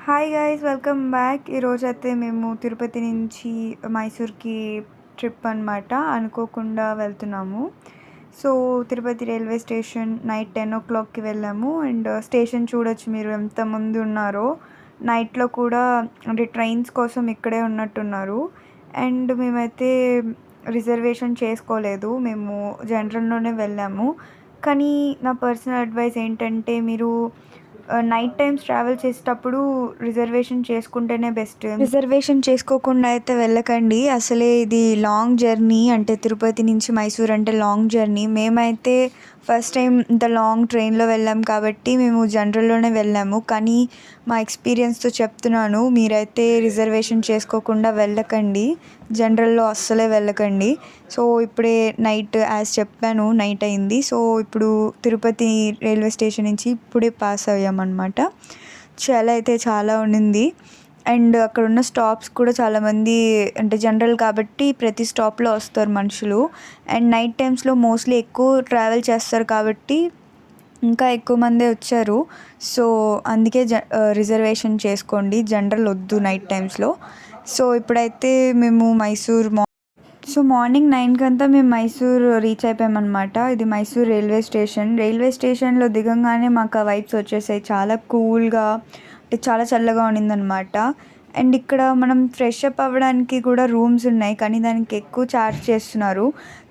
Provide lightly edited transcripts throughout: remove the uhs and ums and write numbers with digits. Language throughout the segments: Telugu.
Hi guys, welcome back. ఈరోజైతే మేము తిరుపతి నుంచి మైసూర్కి ట్రిప్ అనమాట అనుకోకుండా వెళ్తున్నాము. So Tirupati railway station night 10 o'clockకి వెళ్ళాము. అండ్ స్టేషన్ చూడొచ్చు మీరు ఎంతమంది ఉన్నారో. నైట్లో కూడా అంటే ట్రైన్స్ కోసం ఇక్కడే ఉన్నట్టున్నారు. అండ్ మేమైతే రిజర్వేషన్ చేసుకోలేదు, మేము జనరల్లోనే వెళ్ళాము. కానీ నా పర్సనల్ అడ్వైస్ ఏంటంటే మీరు నైట్ టైమ్స్ ట్రావెల్ చేసేటప్పుడు రిజర్వేషన్ చేసుకుంటేనే బెస్ట్. రిజర్వేషన్ చేసుకోకుండా అయితే వెళ్ళకండి. అసలే ఇది లాంగ్ జర్నీ, అంటే తిరుపతి నుంచి మైసూర్ అంటే లాంగ్ జర్నీ. మేమైతే ఫస్ట్ టైం ఇంత లాంగ్ ట్రైన్లో వెళ్ళాం కాబట్టి మేము జనరల్లోనే వెళ్ళాము. కానీ మా ఎక్స్పీరియన్స్తో చెప్తున్నాను, మీరైతే రిజర్వేషన్ చేసుకోకుండా వెళ్ళకండి, జనరల్లో అస్సలే వెళ్ళకండి. సో ఇప్పుడే నైట్ యాజ్ చెప్పాను, నైట్ అయింది. సో ఇప్పుడు తిరుపతి రైల్వే స్టేషన్ నుంచి ఇప్పుడే పాస్ అయ్యామన్నమాట. చలి అయితే చాలా ఉండింది. అండ్ అక్కడ ఉన్న స్టాప్స్ కూడా చాలామంది, అంటే జనరల్ కాబట్టి ప్రతి స్టాప్లో వస్తారు మనుషులు. అండ్ నైట్ టైమ్స్లో మోస్ట్లీ ఎక్కువ ట్రావెల్ చేస్తారు కాబట్టి ఇంకా ఎక్కువ మందే వచ్చారు. సో అందుకే రిజర్వేషన్ చేసుకోండి, జనరల్ వద్దు నైట్ టైమ్స్లో. సో ఇప్పుడైతే మేము మార్నింగ్ 9 కంతా మేము మైసూర్ రీచ్ అయిపోయామన్నమాట. ఇది మైసూర్ రైల్వే స్టేషన్. రైల్వే స్టేషన్లో దిగంగానే మాకు ఆ వైబ్స్ వచ్చేసాయి, చాలా కూల్గా, అంటే చాలా చల్లగా ఉండిందనమాట. అండ్ ఇక్కడ మనం ఫ్రెష్ అప్ అవ్వడానికి కూడా రూమ్స్ ఉన్నాయి, కానీ దానికి ఎక్కువ ఛార్జ్ చేస్తున్నారు.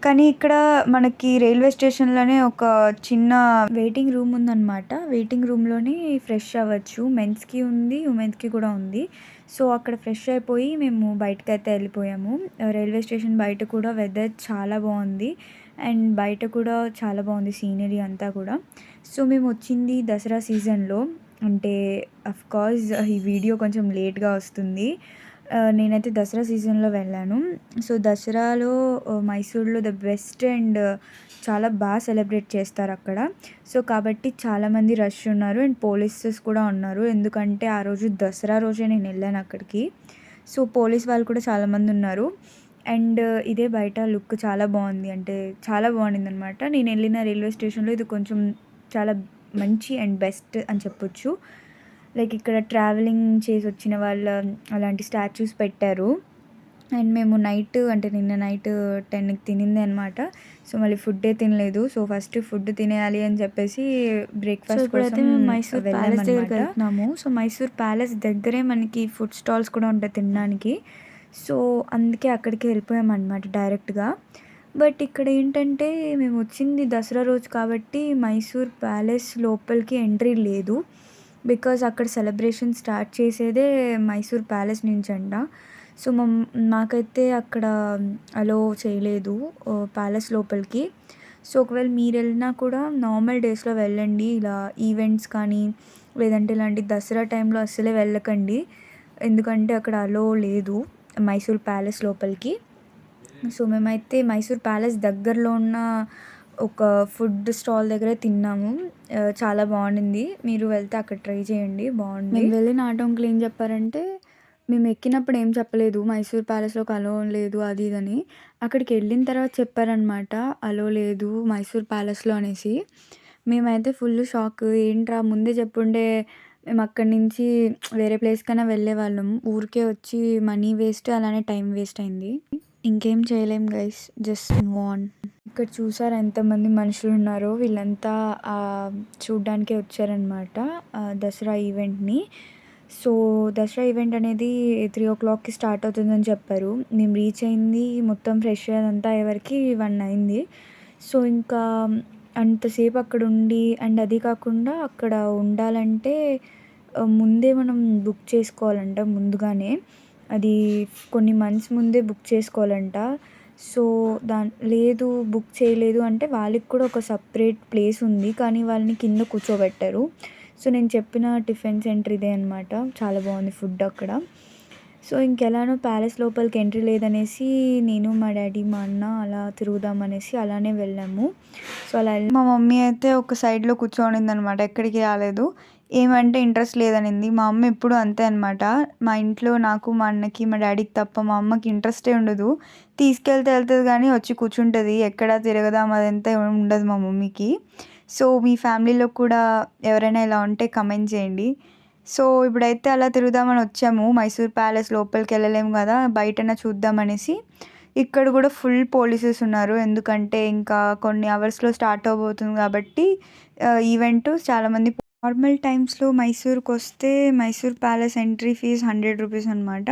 కానీ ఇక్కడ మనకి రైల్వే స్టేషన్లోనే ఒక చిన్న వెయిటింగ్ రూమ్ ఉందన్నమాట. వెయిటింగ్ రూమ్లోనే ఫ్రెష్ అవ్వచ్చు, మెన్స్కి ఉంది, ఉమెన్స్కి కూడా ఉంది. సో అక్కడ ఫ్రెష్ అయిపోయి మేము బయటకైతే వెళ్ళిపోయాము. రైల్వే స్టేషన్ బయట కూడా వెదర్ చాలా బాగుంది. అండ్ బయట కూడా చాలా బాగుంది సీనరీ అంతా కూడా. సో మేము వచ్చింది దసరా సీజన్లో, అంటే అఫ్కోర్స్ ఈ వీడియో కొంచెం లేట్గా వస్తుంది. నేనైతే దసరా సీజన్లో వెళ్ళాను. సో దసరాలో మైసూర్లో ద బెస్ట్ అండ్ చాలా బాగా సెలబ్రేట్ చేస్తారు అక్కడ. సో కాబట్టి చాలామంది రష్ ఉన్నారు అండ్ పోలీసెస్ కూడా ఉన్నారు, ఎందుకంటే ఆ రోజు దసరా రోజే నేను వెళ్ళాను అక్కడికి. సో పోలీస్ వాళ్ళు కూడా చాలామంది ఉన్నారు. అండ్ ఇదే బయట లుక్ చాలా బాగుంది, అంటే చాలా బాగుండింది అనమాట. నేను వెళ్ళిన రైల్వే స్టేషన్లో ఇది కొంచెం చాలా మంచి అండ్ బెస్ట్ అని చెప్పొచ్చు. లైక్ ఇక్కడ ట్రావెలింగ్ చేసి వచ్చిన వాళ్ళ అలాంటి స్టాచ్యూస్ పెట్టారు. అండ్ మేము నైట్, అంటే నిన్న నైట్ 10కి తినింది అనమాట. సో మళ్ళీ ఫుడ్డే తినలేదు. సో ఫస్ట్ ఫుడ్ తినేయాలి అని చెప్పేసి బ్రేక్ఫాస్ట్ కోసం మేము మైసూర్ ప్యాలెస్ దగ్గరికి వెళ్తున్నాము. సో మైసూర్ ప్యాలెస్ దగ్గరే మనకి ఫుడ్ స్టాల్స్ కూడా ఉంటాయి తినడానికి. సో అందుకే అక్కడికి వెళ్ళిపోయామన్నమాట డైరెక్ట్గా. బట్ ఇక్కడ ఏంటంటే మేము వచ్చింది దసరా రోజు కాబట్టి మైసూర్ ప్యాలెస్ లోపలికి ఎంట్రీ లేదు. బికాజ్ అక్కడ సెలబ్రేషన్ స్టార్ట్ చేసేదే మైసూర్ ప్యాలెస్ నుంచి అంట. సో నాకైతే అక్కడ అలో చేయలేదు ప్యాలెస్ లోపలికి. సో ఒకవేళ మీరు వెళ్ళినా కూడా నార్మల్ డేస్లో వెళ్ళండి, ఇలా ఈవెంట్స్ కానీ లేదంటే ఇలాంటి దసరా టైంలో అస్సలే వెళ్ళకండి, ఎందుకంటే అక్కడ అలో లేదు మైసూర్ ప్యాలెస్ లోపలికి. సో మేమైతే మైసూర్ ప్యాలెస్ దగ్గరలో ఉన్న ఒక ఫుడ్ స్టాల్ దగ్గరే తిన్నాము. చాలా బాగుండింది, మీరు వెళ్తే అక్కడ ట్రై చేయండి, బాగుంది. మేము వెళ్ళిన ఆటో అంకుల్ ఏం చెప్పారంటే, మేము ఎక్కినప్పుడు ఏం చెప్పలేదు మైసూర్ ప్యాలెస్లోకి అలో లేదు అది ఇదని. అక్కడికి వెళ్ళిన తర్వాత చెప్పారనమాట అలో లేదు మైసూర్ ప్యాలెస్లో అనేసి. మేమైతే ఫుల్ షాక్, ఏంట్రా ముందే చెప్పుండే మేము అక్కడి నుంచి వేరే ప్లేస్కైనా వెళ్ళేవాళ్ళం, ఊరికే వచ్చి మనీ వేస్ట్ అలానే టైం వేస్ట్ అయింది. ఇంకేం చేయలేం గైస్, జస్ట్ మూవ్ ఆన్. ఇక్కడ చూసారా ఎంతమంది మనుషులు ఉన్నారో, వీళ్ళంతా చూడ్డానికే వచ్చారనమాట దసరా ఈవెంట్ని. సో దసరా ఈవెంట్ అనేది 3 o'clockకి స్టార్ట్ అవుతుందని చెప్పారు. మేము రీచ్ అయింది మొత్తం ఫ్రెష్ అదంతా అయ్యేవరకు 1 అయింది. సో ఇంకా అంతసేపు అక్కడ ఉండి, అండ్ అది కాకుండా అక్కడ ఉండాలంటే ముందే మనం బుక్ చేసుకోవాలంట ముందుగానే, అది కొన్ని మంత్స్ ముందే బుక్ చేసుకోవాలంట. సో లేదు బుక్ చేయలేదు అంటే వాళ్ళకి కూడా ఒక సపరేట్ ప్లేస్ ఉంది, కానీ వాళ్ళని కింద కూర్చోబెట్టారు. సో నేను చెప్పిన టిఫిన్ సెంటర్ ఇదే అనమాట, చాలా బాగుంది ఫుడ్ అక్కడ. సో ఇంకెలానో ప్యాలెస్ లోపలికి ఎంట్రీ లేదనేసి నేను మా డాడీ మా అన్న అలా తిరుగుదాం అనేసి అలానే వెళ్ళాము. సో అలా మా మమ్మీ అయితే ఒక సైడ్లో కూర్చోనింది అనమాట, ఎక్కడికి రాలేదు. ఏమంటే ఇంట్రెస్ట్ లేదనింది. మా అమ్మ ఎప్పుడు అంతే అనమాట, మా ఇంట్లో నాకు మా అన్నకి మా డాడీకి తప్ప మా అమ్మకి ఇంట్రెస్టే ఉండదు. తీసుకెళ్తే వెళ్తుంది కానీ వచ్చి కూర్చుంటుంది, ఎక్కడ తిరగదాం అదంతా ఉండదు మా మమ్మీకి. సో మీ ఫ్యామిలీలో కూడా ఎవరైనా ఇలా ఉంటే కమెంట్ చేయండి. సో, ఇప్పుడైతే అలా తిరుగుదామని వచ్చాము. మైసూర్ ప్యాలెస్ లోపలికి వెళ్ళలేము కదా! బయటన చూద్దామనేసి. ఇక్కడ కూడా ఫుల్ పోలీసెస్ ఉన్నారు. ఎందుకంటే ఇంకా కొన్ని అవర్స్‌లో స్టార్ట్ అవ్వబోతుంది కాబట్టి ఈవెంట్ చాలామంది నార్మల్ టైమ్స్‌లో మైసూర్‌కొస్తే మైసూర్ ప్యాలెస్ ఎంట్రీ ఫీజ్ రూ. 100 అనమాట.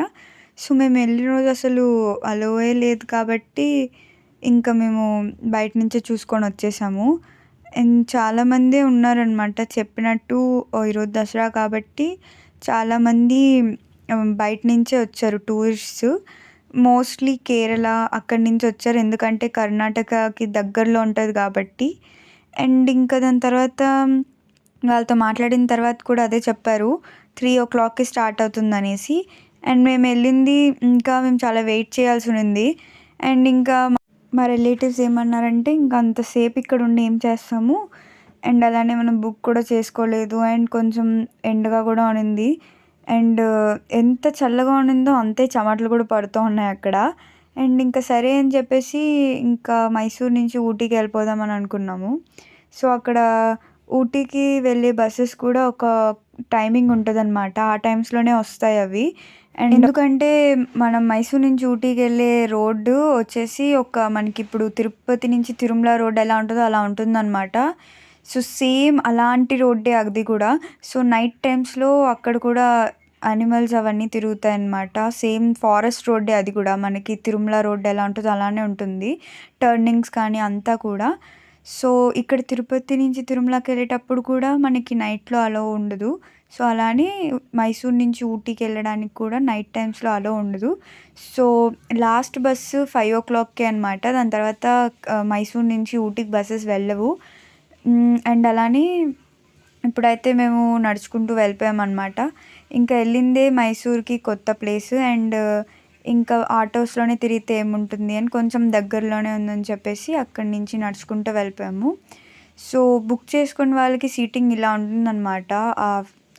సో, మేము వెళ్ళిన రోజు అసలు అలోవే లేదు కాబట్టి ఇంకా మేము బయట నుంచే చూసుకొని వచ్చేసాము. అండ్ చాలామందే ఉన్నారనమాట. చెప్పినట్టు ఈరోజు దసరా కాబట్టి చాలామంది బయట నుంచే వచ్చారు టూరిస్ట్స్. మోస్ట్‌లీ కేరళ అక్కడి నుంచి వచ్చారు. ఎందుకంటే కర్ణాటకకి దగ్గరలో ఉంటది కాబట్టి. అండ్ ఇంకా దాని తర్వాత వాళ్ళతో మాట్లాడిన తర్వాత కూడా అదే చెప్పారు. 3:00కి స్టార్ట్ అవుతుందనేసి. అండ్ మేమెళ్ళింది ఇంకా మేము చాలా వెయిట్ చేయాల్సి ఉండింది. అండ్ ఇంకా మా రిలేటివ్స్ ఏమన్నారంటే, "ఇంకా అంతసేపు ఇక్కడ ఉండి ఏం చేస్తాము? అండ్ అలానే మనం బుక్ కూడా చేసుకోలేదు. అండ్ కొంచెం ఎండగా కూడా ఉండింది. అండ్ ఎంత చల్లగా ఉండిందో అంతే చెమటలు కూడా పడుతూ ఉన్నాయి అక్కడ. అండ్ ఇంకా సరే అని చెప్పేసి ఇంకా మైసూర్ నుంచి ఊటీకి వెళ్ళిపోదామని అనుకున్నాము. సో, అక్కడ ఊటీకి వెళ్ళే బసెస్ కూడా ఒక టైమింగ్ ఉంటదనమాట. ఆ టైమ్స్‌లోనే వస్తాయి అవి. అండ్ ఎందుకంటే మనం మైసూర్ నుంచి ఊటీకి వెళ్ళే రోడ్డు వచ్చేసి మనకిప్పుడు తిరుపతి నుంచి తిరుమల రోడ్ ఎలా ఉంటదో అలా ఉంటుందనమాట. సో, సేమ్ అలాంటి రోడ్డే అది కూడా. సో, నైట్ టైమ్స్‌లో అక్కడ కూడా యానిమల్స్ అవన్నీ తిరుగుతాయన్నమాట. సేమ్ ఫారెస్ట్ రోడ్డే అది కూడా. మనకి తిరుమల రోడ్ ఎలా ఉంటదో అలానే ఉంటుంది. టర్నింగ్స్ కానీ అంతా కూడా. సో, ఇక్కడ తిరుపతి నుంచి తిరుమలకెళ్ళేటప్పుడు కూడా మనకి నైట్‌లో అలో ఉండదు. సో, అలానే మైసూర్ నుంచి ఊటీకి వెళ్ళడానికి కూడా నైట్ టైమ్స్‌లో అలో ఉండదు. సో, లాస్ట్ బస్సు 5:00కే అనమాట. దాని తర్వాత మైసూర్ నుంచి ఊటీకి బసెస్ వెళ్ళవు. అండ్ అలానే ఇప్పుడైతే మేము నడుచుకుంటూ వెళ్ళిపోయామనమాట. ఇంకా వెళ్ళిందే మైసూర్‌కి కొత్త ప్లేసు. అండ్ ఇంకా ఆటోస్‌లోనే తిరిగితే ఏముంటుంది అని కొంచెం దగ్గరలోనే ఉందని చెప్పేసి అక్కడి నుంచి నడుచుకుంటూ వెళ్ళిపోయాము. సో, బుక్ చేసుకున్న వాళ్ళకి సీటింగ్ ఇలా ఉంటుందనమాట.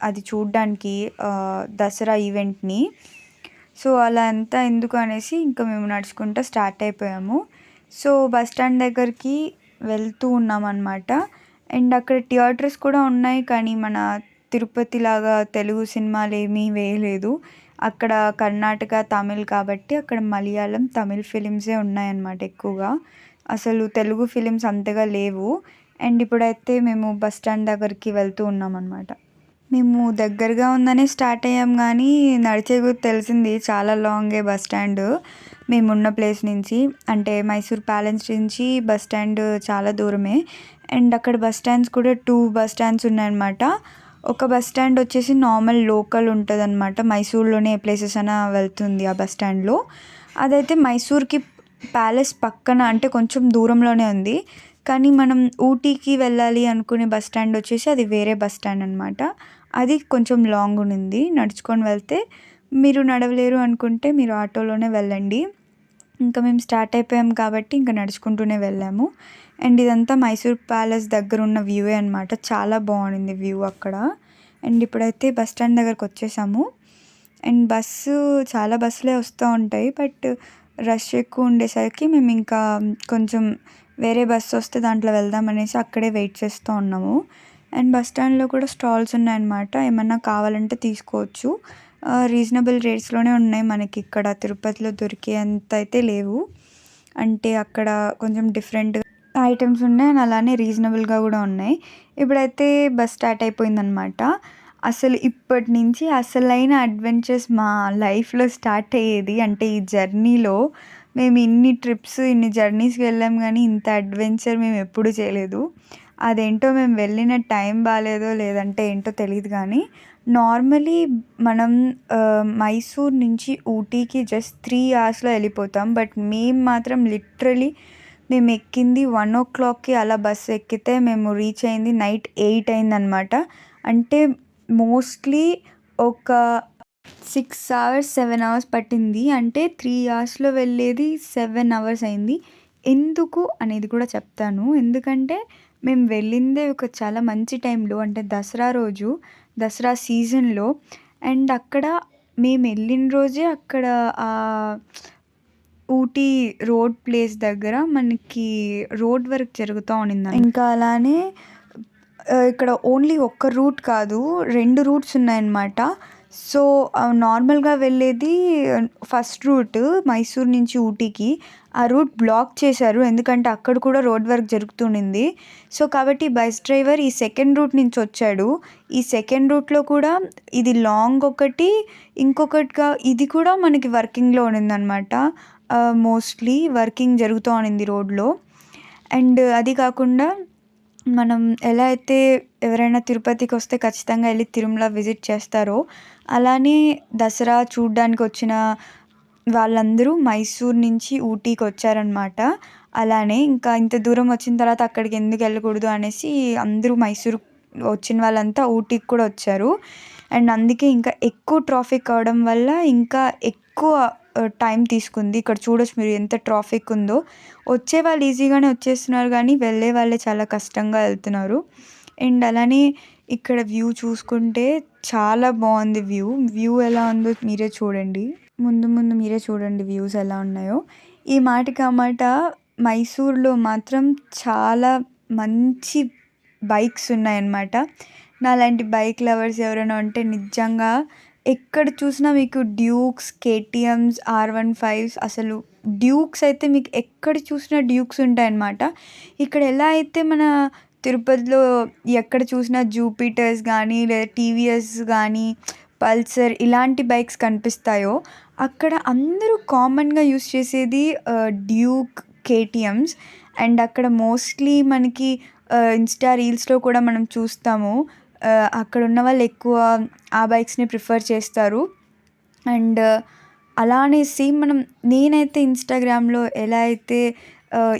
అది చూడ్డానికి దసరా ఈవెంట్‌ని. సో, అలా అంతా ఎందుకు అనేసి ఇంకా మేము నడుచుకుంటూ స్టార్ట్ అయిపోయాము. సో, బస్ స్టాండ్ దగ్గరికి వెళ్తూ ఉన్నామనమాట. అండ్ అక్కడ థియేటర్స్ కూడా ఉన్నాయి. కానీ మన తిరుపతిలాగా తెలుగు సినిమాలేమీ వేయలేదు. అక్కడ కర్ణాటక, తమిళ్ కాబట్టి అక్కడ మలయాళం, తమిళ్ ఫిలిమ్సే ఉన్నాయన్నమాట ఎక్కువగా. అసలు తెలుగు ఫిలిమ్స్ అంతగా లేవు. అండ్ ఇప్పుడైతే మేము బస్ స్టాండ్ దగ్గరికి వెళ్తూ ఉన్నామన్నమాట. మేము దగ్గరగా ఉందనే స్టార్ట్ అయ్యాం గానీ నడిచే కొద్దీ తెలిసింది చాలా లాంగే బస్ స్టాండు. మేమున్న ప్లేస్ నుంచి. అంటే మైసూర్ ప్యాలెస్ నుంచి బస్ స్టాండ్ చాలా దూరమే. అండ్ అక్కడ బస్ స్టాండ్స్ కూడా 2 బస్ స్టాండ్స్ ఉన్నాయన్నమాట. ఒక బస్ స్టాండ్ వచ్చేసి నార్మల్ లోకల్ ఉంటదనమాట. మైసూర్‌లోనే ఏ ప్లేసెస్ అయినా వెళ్తుంది ఆ బస్ స్టాండ్‌లో. అదైతే మైసూర్‌కి ప్యాలెస్ పక్కన అంటే కొంచెం దూరంలోనే ఉంది. కానీ మనం ఊటీకి వెళ్ళాలి అనుకునే బస్ స్టాండ్ వచ్చేసి అది వేరే బస్ స్టాండ్ అనమాట. అది కొంచెం లాంగ్ ఉండింది. నడుచుకొని వెళ్తే మీరు నడవలేరు అనుకుంటే మీరు ఆటోలోనే వెళ్ళండి. ఇంకా మేము స్టార్ట్ అయిపోయాం కాబట్టి ఇంకా నడుచుకుంటూనే వెళ్ళాము. అండ్ ఇదంతా మైసూర్ ప్యాలెస్ దగ్గరున్న వ్యూవే అనమాట. చాలా బాగుండింది వ్యూ అక్కడ. అండ్ ఇప్పుడైతే బస్ స్టాండ్ దగ్గరకు వచ్చేసాము. అండ్ చాలా బస్సులే వస్తూ ఉంటాయి. బట్ రష్ ఎక్కువ ఉండేసరికి మేము ఇంకా కొంచెం వేరే బస్సు వస్తే దాంట్లో వెళ్దాం అనేసి అక్కడే వెయిట్ చేస్తూ ఉన్నాము. అండ్ బస్ స్టాండ్లో కూడా స్టాల్స్ ఉన్నాయన్నమాట. ఏమన్నా కావాలంటే తీసుకోవచ్చు. రీజనబుల్ రేట్స్‌లోనే ఉన్నాయి. మనకి ఇక్కడ తిరుపతిలో దొరికేంత అయితే లేవు. అంటే అక్కడ కొంచెం డిఫరెంట్ ఐటెమ్స్ ఉన్నాయి. అండ్ అలానే రీజనబుల్‌గా కూడా ఉన్నాయి. ఇప్పుడైతే బస్ స్టార్ట్ అయిపోయిందనమాట. అసలు ఇప్పటి నుంచి అసలైన అడ్వెంచర్స్ మా లైఫ్‌లో స్టార్ట్ అయ్యేది. అంటే ఈ జర్నీలో మేము ఇన్ని ట్రిప్స్, ఇన్ని జర్నీస్‌కి వెళ్ళాం గానీ ఇంత అడ్వెంచర్ మేము ఎప్పుడూ చేయలేదు. అదేంటో మేము వెళ్ళిన టైం బాలేదో లేదంటే ఏంటో తెలీదు కానీ నార్మలీ మనం మైసూర్ నుంచి ఊటీకి జస్ట్ 3 అవర్స్‌లో వెళ్ళిపోతాం. బట్ మేము మాత్రం లిటరలీ మేము ఎక్కింది 1:00కి అలా బస్సు ఎక్కితే మేము రీచ్ అయింది నైట్ 8 అయిందనమాట. అంటే మోస్ట్లీ ఒక 6 అవర్స్, 7 అవర్స్ పట్టింది. అంటే 3 అవర్స్‌లో వెళ్ళేది 7 అవర్స్ అయింది. ఎందుకు అనేది కూడా చెప్తాను. ఎందుకంటే మేము వెళ్ళిందే ఒక చాలా మంచి టైంలో అంటే దసరా రోజు, దసరా సీజన్‌లో. అండ్ అక్కడ మేమెళ్ళిన రోజే అక్కడ ఊటీ రోడ్ ప్లేస్ దగ్గర మనకి రోడ్ వర్క్ జరుగుతూ ఉండింది. ఇంకా అలానే ఇక్కడ ఓన్లీ ఒక్క రూట్ కాదు, 2 రూట్స్ ఉన్నాయన్నమాట. సో, నార్మల్‌గా వెళ్ళేది ఫస్ట్ రూట్ మైసూర్ నుంచి ఊటీకి. ఆ రూట్ బ్లాక్ చేశారు. ఎందుకంటే అక్కడ కూడా రోడ్ వర్క్ జరుగుతుండింది. సో, కాబట్టి బస్ డ్రైవర్ ఈ సెకండ్ రూట్ నుంచి వచ్చాడు. ఈ సెకండ్ రూట్‌లో కూడా ఇది లాంగ్ ఒకటి, ఇంకొకటిగా ఇది కూడా మనకి వర్కింగ్‌లో ఉండిందనమాట. మోస్ట్‌లీ వర్కింగ్ జరుగుతా ఉండింది రోడ్‌లో. అండ్ అది కాకుండా మనం ఎలా అయితే ఎవరైనా తిరుపతికొస్తే ఖచ్చితంగా ఎళ్లి తిరుమల విజిట్ చేస్తారో, అలానే దసరా చూడ్డానికొచ్చిన వాళ్ళందరూ మైసూర్ నుంచి ఊటీకొచ్చారనమాట. అలానే ఇంకా ఇంత దూరం వచ్చిన తర్వాత అక్కడికి ఎందుకు ఎళ్ళకూడదు అనేసి అందరూ మైసూర్ వచ్చిన వాళ్ళంతా ఊటీకి కూడా వచ్చారు. అండ్ అందుకే ఇంకా ఎక్కువ ట్రాఫిక్ అవ్వడం వల్ల ఇంకా ఎక్కువ టైం తీసుకుంది. ఇక్కడ చూడొచ్చు మీరు ఎంత ట్రాఫిక్ ఉందో. వచ్చేవాళ్ళు ఈజీగానే వచ్చేస్తున్నారు గానీ, వెళ్ళే వాళ్ళే చాలా కష్టంగా ఎళ్తున్నారు. అండ్ అలానే ఇక్కడ వ్యూ చూసుకుంటే చాలా బావుంది వ్యూ. వ్యూ ఎలా ఉందో మీరే చూడండి. ముందు ముందు మీరే చూడండి వ్యూస్ ఎలా ఉన్నాయో. ఈ మాటకి ఆ మాట మైసూర్‌లో మాత్రం చాలా మంచి బైక్స్ ఉన్నాయన్నమాట. నాలాంటి బైక్ లవర్స్ ఎవరైనా ఉంటే నిజంగా ఎక్కడ చూసినా మీకు డ్యూక్స్, కేటీఎమ్స్, R15 అసలు డ్యూక్స్ అయితే మీకు ఎక్కడ చూసినా డ్యూక్స్ ఉంటాయన్నమాట. ఇక్కడ ఎలా అయితే మన తిరుపతిలో ఎక్కడ చూసినా జూపిటర్స్ గానీ, లేదా టీవీఎస్ గానీ, పల్సర్ ఇలాంటి బైక్స్ కనిపిస్తాయో, అక్కడ అందరూ కామన్‌గా యూజ్ చేసేది డ్యూక్, కేటీఎమ్స్. అండ్ అక్కడ మోస్ట్‌లీ మనకి ఇన్‌స్టా రీల్స్‌లో కూడా మనం చూస్తాము. అక్కడ ఉన్న వాళ్ళు ఎక్కువ ఆ బైక్స్‌ని ప్రిఫర్ చేస్తారు. అండ్ అలానే సేమ్ నేనైతే ఇన్‌స్టాగ్రామ్‌లో ఎలా అయితే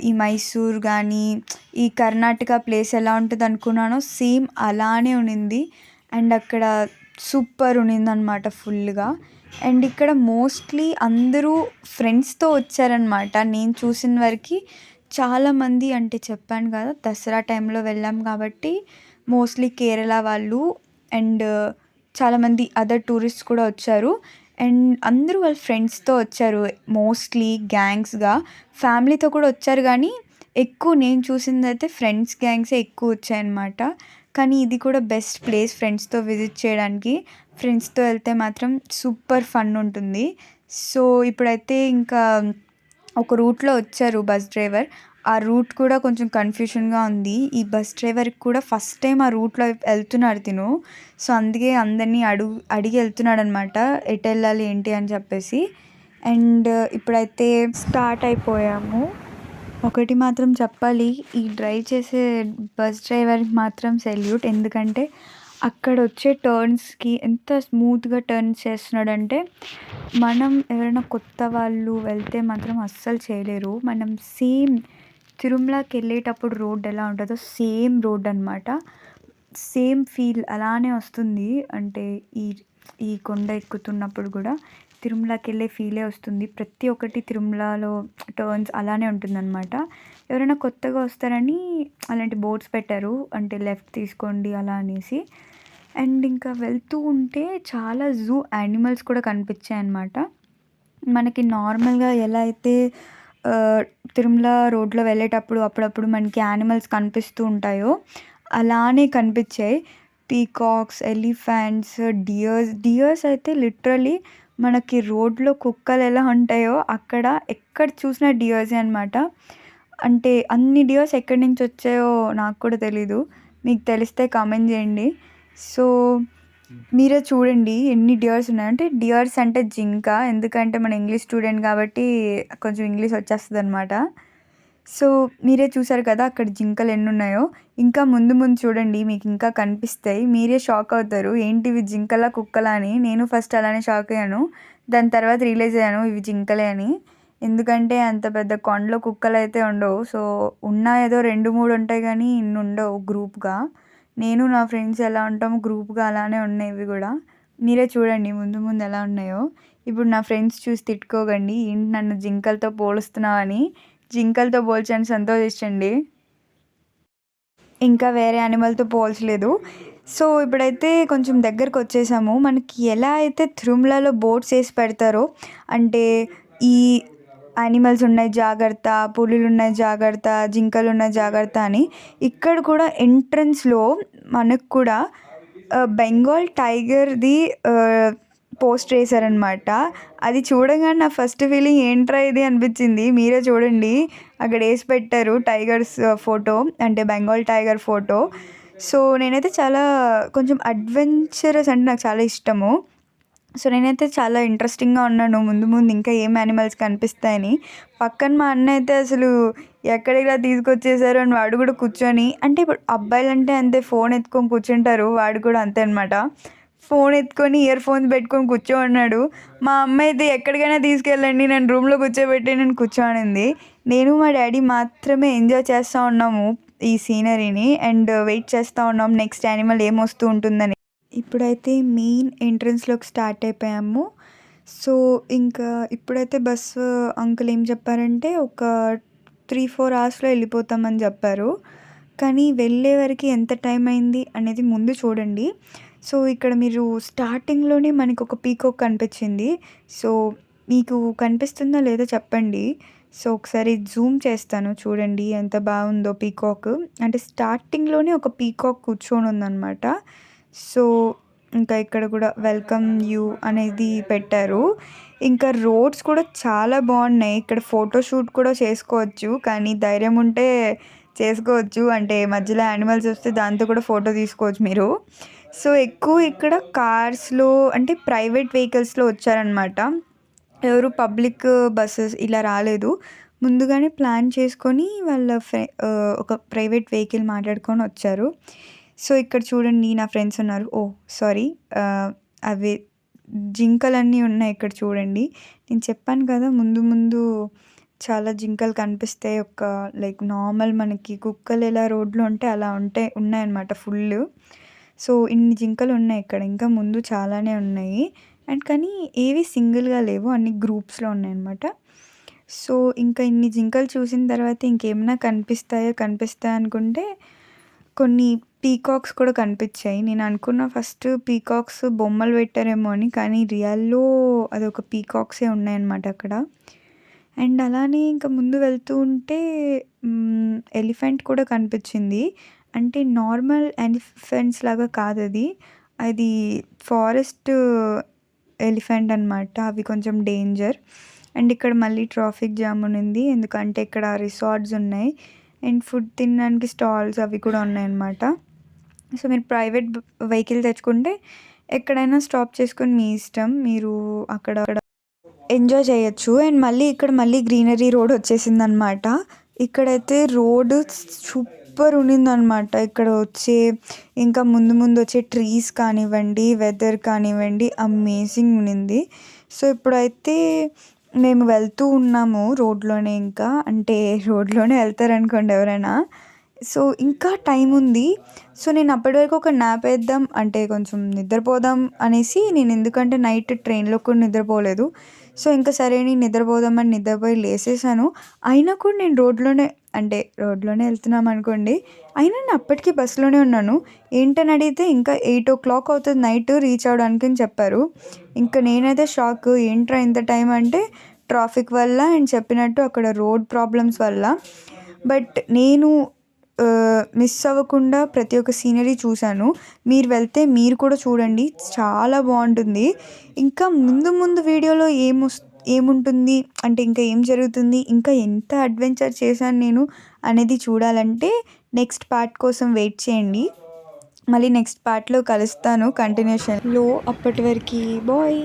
ఈ మైసూర్ గానీ, ఈ కర్ణాటక ప్లేస్ ఎలా ఉంటదనుకున్నానో సేమ్ అలానే ఉండింది. అండ్ అక్కడ సూపర్ ఉండిందనమాట ఫుల్‌గా. అండ్ ఇక్కడ మోస్ట్‌లీ అందరూ ఫ్రెండ్స్‌తో వచ్చారనమాట. నేను చూసిన వరకి చాలామంది అంటే చెప్పాను కదా! దసరా టైంలో వెళ్ళాం కాబట్టి మోస్ట్‌లీ కేరళ వాళ్ళు అండ్ చాలామంది అదర్ టూరిస్ట్స్ కూడా వచ్చారు. అండ్ అందరూ వాళ్ళ ఫ్రెండ్స్‌తో వచ్చారు. మోస్ట్‌లీ గ్యాంగ్స్‌గా. ఫ్యామిలీతో కూడా వచ్చారు గానీ, ఎక్కువ నేను చూసిందైతే ఫ్రెండ్స్ గ్యాంగ్సే ఎక్కువ వచ్చాయన్నమాట. కానీ ఇది కూడా బెస్ట్ ప్లేస్ ఫ్రెండ్స్‌తో విజిట్ చేయడానికి. ఫ్రెండ్స్‌తో వెళ్తే మాత్రం సూపర్ ఫన్ ఉంటుంది. సో, ఇప్పుడైతే ఇంకా ఒక రూట్‌లో వచ్చారు బస్ డ్రైవర్. ఆ రూట్ కూడా కొంచెం కన్‌ఫ్యూషన్‌గా ఉంది. ఈ బస్ డ్రైవర్‌కి కూడా ఫస్ట్ టైమ్ ఆ రూట్‌లో ఎళ్తున్నాడు తిను. సో, అందుకే అందరిని అడిగి ఎళ్తున్నాడనమాట. ఎటెళ్ళాలి ఏంటి అని చెప్పేసి. అండ్ ఇప్పుడైతే స్టార్ట్ అయిపోయాము. ఒకటి మాత్రం చెప్పాలి, ఈ డ్రైవ్ చేసే బస్ డ్రైవర్‌కి మాత్రం సెల్యూట్. ఎందుకంటే అక్కడొచ్చే టర్న్స్‌కి ఎంత స్మూత్‌గా టర్న్స్ చేస్తున్నాడంటే, మనం ఎవరైనా కొత్త వాళ్ళు వెళ్తే మాత్రం అస్సలు చేయలేరు. మనం సేమ్ తిరుమలకెళ్ళేటప్పుడు రోడ్ ఎలా ఉంటదో సేమ్ రోడ్ అనమాట. సేమ్ ఫీల్ అలానే వస్తుంది. అంటే ఈ ఈ కొండ ఎక్కుతున్నప్పుడు గూడా తిరుమలకెళ్ళే ఫీలే వస్తుంది. ప్రతి ఒక్కటి తిరుమలలో టర్న్స్ అలానే ఉంటుందనమాట. ఎవరైనా కొత్తగా వస్తారని అలాంటి బోర్డ్స్ పెట్టారు. అంటే లెఫ్ట్ తీసుకోండి అలా అనేసి. అండ్ ఇంకా వెళ్తూ ఉంటే చాలా జూ యానిమల్స్ కూడా కనిపించాయన్నమాట. మనకి నార్మల్‌గా ఎలా అయితే తిరుమల రోడ్‌లో వెళ్ళేటప్పుడు అప్పుడప్పుడు మనకి యానిమల్స్ కనిపిస్తూ ఉంటాయో, అలానే కనిపించాయి. పీకాక్స్, ఎలిఫెంట్స్, డియర్స్ అయితే లిటరల్లీ మనకి రోడ్‌లో కుక్కలు ఎలా ఉంటాయో అక్కడ ఎక్కడ చూసినా డియర్సే అనమాట. అంటే అన్ని డియర్స్ ఎక్కడి నుంచి వచ్చాయో నాకు కూడా తెలీదు. మీకు తెలిస్తే కామెంట్ చేయండి. సో, మీరే చూడండి ఎన్ని డియర్స్ ఉన్నాయో. అంటే డియర్స్ అంటే జింక. ఎందుకంటే మన ఇంగ్లీష్ స్టూడెంట్ కాబట్టి కొంచెం ఇంగ్లీష్ వచ్చేస్తదనమాట. సో, మీరే చూసారు కదా అక్కడ జింకలు ఎన్నున్నాయో. ఇంకా ముందు ముందు చూడండి మీకు ఇంకా కనిపిస్తాయి. మీరే షాక్ అవుతారు. ఏంటి ఇవి జింకలా? కుక్కలా? అని. నేను ఫస్ట్ అలానే షాక్ అయ్యాను. దాని తర్వాత రియలైజ్ అయ్యాను ఇవి జింకలే అని. ఎందుకంటే అంత పెద్ద కొండలో కుక్కలైతే ఉండవు. సో, ఉన్నా ఏదో 2, 3 ఉంటాయి గానీ ఇన్ని ఉండవు గ్రూప్‌గా. నేను నా ఫ్రెండ్స్ ఎలా ఉంటామో గ్రూప్‌గా అలానే ఉన్నాయి ఇవి గూడా. మీరే చూడండి ముందు ముందు ఎలా ఉన్నాయో. ఇప్పుడు నా ఫ్రెండ్స్ చూసి తిట్టుకోకండి. ఏంటి నన్ను జింకలతో పోలుస్తున్నావని. జింకలతో పోల్చని సంతోషించండి. ఇంకా వేరే యానిమల్‌తో పోల్చలేదు. సో, ఇప్పుడైతే కొంచెం దగ్గరకొచ్చేసాము. మనకి ఎలా అయితే తిరుమలలో బోర్డ్స్ ఏసి పెడతారో అంటే ఈ యానిమల్స్ ఉన్నాయి జాగ్రత్త, పులులు ఉన్నాయి జాగ్రత్త, జింకలు ఉన్నాయి జాగ్రత్త అని. ఇక్కడ కూడా ఎంట్రన్స్లో మనకు కూడా బెంగాల్ టైగర్ది పోస్టర్ వేశారనమాట. అది చూడగానే నా ఫస్ట్ ఫీలింగ్ ఏంట్రా ఇది అనిపించింది. మీరే చూడండి, అక్కడ వేసి పెట్టారు టైగర్స్ ఫోటో, అంటే బెంగాల్ టైగర్ ఫోటో. సో నేనైతే చాలా కొంచెం అడ్వెంచరస్ అంటే నాకు చాలా ఇష్టము. సో నేనైతే చాలా ఇంట్రెస్టింగ్గా ఉన్నాను, ముందు ముందు ఇంకా ఏం యానిమల్స్ కనిపిస్తాయని. పక్కన మా అన్న అయితే అసలు ఎక్కడికి తీసుకొచ్చేసారు అని వాడు కూడా కూర్చొని, అంటే ఇప్పుడు అబ్బాయిలు అంటే అంతే, ఫోన్ ఎత్తుకొని కూర్చుంటారు, వాడు కూడా అంతే అనమాట. ఫోన్ ఎత్తుకొని ఇయర్ ఫోన్స్ పెట్టుకొని కూర్చోన్నాడు. మా అమ్మ అయితే ఎక్కడికైనా తీసుకెళ్ళండి, నేను రూమ్లో కూర్చోబెట్టి నేను కూర్చోనింది. నేను మా డాడీ మాత్రమే ఎంజాయ్ చేస్తూ ఉన్నాము ఈ సీనరీని, అండ్ వెయిట్ చేస్తూ ఉన్నాం నెక్స్ట్ యానిమల్ ఏమొస్తూ ఉంటుందని. ఇప్పుడైతే మెయిన్ ఎంట్రన్స్లోకి స్టార్ట్ అయిపోయాము. సో ఇంకా ఇప్పుడైతే బస్సు అంకుల్ ఏం చెప్పారంటే ఒక 3-4 అవర్స్లో వెళ్ళిపోతామని చెప్పారు. కానీ వెళ్ళే వరకు ఎంత టైం అయింది అనేది ముందు చూడండి. సో ఇక్కడ మీరు స్టార్టింగ్లోనే మనకు ఒక పీకాక్ కనిపించింది. సో మీకు కనిపిస్తుందో లేదో చెప్పండి. సో ఒకసారి జూమ్ చేస్తాను, చూడండి ఎంత బాగుందో పీకాక్. అంటే స్టార్టింగ్లోనే ఒక పీకాక్ కూర్చొని ఉందన్నమాట. సో ఇంకా ఇక్కడ కూడా వెల్కమ్ యూ అనేది పెట్టారు. ఇంకా రోడ్స్ కూడా చాలా బాగున్నాయి. ఇక్కడ ఫోటోషూట్ కూడా చేసుకోవచ్చు, కానీ ధైర్యం ఉంటే చేసుకోవచ్చు. అంటే మధ్యలో యానిమల్స్ వస్తే దాంతో కూడా ఫోటో తీసుకోవచ్చు మీరు. సో ఎక్కువ ఇక్కడ కార్స్లో అంటే ప్రైవేట్ వెహికల్స్లో వచ్చారనమాట. ఎవరు పబ్లిక్ బస్సెస్ ఇలా రాలేదు. ముందుగానే ప్లాన్ చేసుకొని వాళ్ళ ఒక ప్రైవేట్ వెహికల్ మాట్లాడుకొని వచ్చారు. సో ఇక్కడ చూడండి నా ఫ్రెండ్స్ ఉన్నారు. ఓ సారీ, అవి జింకలన్నీ ఉన్నాయి ఇక్కడ చూడండి. నేను చెప్పాను కదా ముందు ముందు చాలా జింకలు కనిపిస్తాయి. ఒక లైక్ నార్మల్ మనకి కుక్కలు ఎలా రోడ్లో ఉంటే అలా ఉన్నాయన్నమాట ఫుల్. సో ఇన్ని జింకలు ఉన్నాయి ఇక్కడ, ఇంకా ముందు చాలానే ఉన్నాయి. అండ్ కానీ ఏవి సింగిల్గా లేవు, అన్ని గ్రూప్స్లో ఉన్నాయన్నమాట. సో ఇంకా ఇన్ని జింకలు చూసిన తర్వాత ఇంకేమైనా కనిపిస్తాయి అనుకుంటే కొన్ని పీకాక్స్ కూడా కనిపించాయి. నేను అనుకున్న ఫస్ట్ పీకాక్స్ బొమ్మలు పెట్టారేమో అని, కానీ రియల్లో అదొక పీకాక్సే ఉన్నాయన్నమాట అక్కడ. అండ్ అలానే ఇంకా ముందు వెళ్తూ ఉంటే ఎలిఫెంట్ కూడా కనిపించింది. అంటే నార్మల్ ఎలిఫెంట్స్ లాగా కాదు అది, అది ఫారెస్ట్ ఎలిఫెంట్ అనమాట. అవి కొంచెం డేంజర్. అండ్ ఇక్కడ మళ్ళీ ట్రాఫిక్ జామ్ ఉంది, ఎందుకంటే ఇక్కడ రిసార్ట్స్ ఉన్నాయి అండ్ ఫుడ్ తినడానికి స్టాల్స్ అవి కూడా ఉన్నాయన్నమాట. సో మీరు ప్రైవేట్ వెహికల్ తెచ్చుకుంటే ఎక్కడైనా స్టాప్ చేసుకొని మీ ఇష్టం, మీరు అక్కడ ఎంజాయ్ చేయొచ్చు. అండ్ మళ్ళీ గ్రీనరీ రోడ్ వచ్చేసిందనమాట. ఇక్కడైతే రోడ్ సూపర్ ఉన్నిందనమాట. ఇక్కడ ఇంకా ముందు వచ్చే ట్రీస్ కానివ్వండి, వెదర్ కానివ్వండి, అమేజింగ్ ఉన్నింది. సో ఇప్పుడైతే మేము వెళ్తూ ఉన్నాము రోడ్లోనే, ఇంకా అంటే రోడ్లోనే వెళ్తారనుకోండి ఎవరైనా. సో ఇంకా టైం ఉంది. సో నేను అప్పటి వరకు ఒక న్యాప్ వేద్దాం, అంటే కొంచెం నిద్రపోదాం అనేసి, నేను ఎందుకంటే నైట్ ట్రైన్లో కూడా నిద్రపోలేదు. సో ఇంకా సరే నేను నిద్రపోదామని నిద్రపోయి లేసేసాను. అయినా కూడా నేను రోడ్లోనే వెళ్తున్నాం అనుకోండి, అయినా నేను అప్పటికి బస్సులోనే ఉన్నాను. ఏంటని అడిగితే ఇంకా 8 o'clock అవుతుంది నైట్ రీచ్ అవ్వడానికి అని చెప్పారు. ఇంకా నేనైతే షాక్, ఏంట్రా ఇంత టైం అంటే ట్రాఫిక్ వల్ల అండ్ చెప్పినట్టు అక్కడ రోడ్ ప్రాబ్లమ్స్ వల్ల. బట్ నేను మిస్ అవ్వకుండా ప్రతి ఒక్క సీనరీ చూశాను. మీరు వెళ్తే మీరు కూడా చూడండి, చాలా బాగుంటుంది. ఇంకా ముందు వీడియోలో ఏముంటుంది అంటే ఇంకా ఏం జరుగుతుంది, ఇంకా ఎంత అడ్వెంచర్ చేశాను నేను అనేది చూడాలంటే నెక్స్ట్ పార్ట్ కోసం వెయిట్ చేయండి. మళ్ళీ నెక్స్ట్ పార్ట్లో కలుస్తాను కంటిన్యూషన్లో. అప్పటి వరకు బాయ్.